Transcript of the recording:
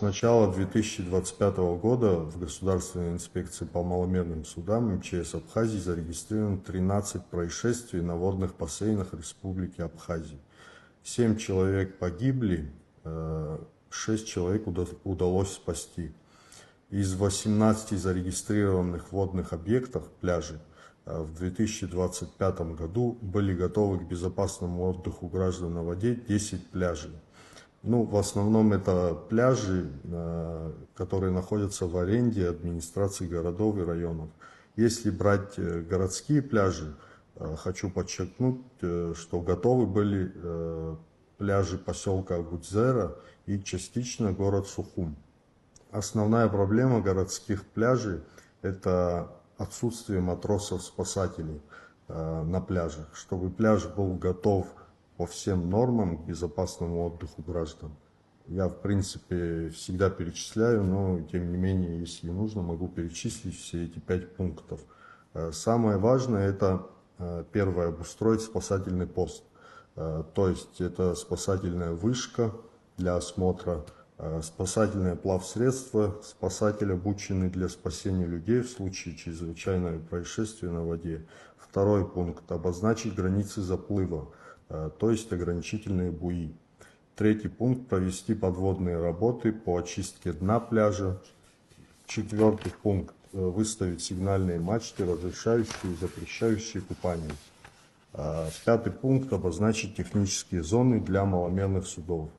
С начала 2025 года в Государственной инспекции по маломерным судам МЧС Абхазии зарегистрировано 13 происшествий на водных бассейнах Республики Абхазия. 7 человек погибли, 6 человек удалось спасти. Из 18 зарегистрированных водных объектов, пляжей, в 2025 году были готовы к безопасному отдыху граждан на воде 10 пляжей. В основном это пляжи, которые находятся в аренде администрации городов и районов. Если брать городские пляжи, хочу подчеркнуть, что готовы были пляжи поселка Гудзера и частично город Сухум. Основная проблема городских пляжей – это отсутствие матросов-спасателей на пляжах. Чтобы пляж был готов по всем нормам к безопасному отдыху граждан. Я, в принципе, всегда перечисляю, но, тем не менее, если нужно, могу перечислить все эти 5 пунктов. Самое важное – это, первое, обустроить спасательный пост. То есть, это спасательная вышка для осмотра, спасательное плавсредство, спасатель, обученный для спасения людей в случае чрезвычайного происшествия на воде. Второй пункт – обозначить границы заплыва, то есть ограничительные буи. Третий пункт – провести подводные работы по очистке дна пляжа. Четвертый пункт – выставить сигнальные мачты, разрешающие и запрещающие купание. Пятый пункт – обозначить технические зоны для маломерных судов.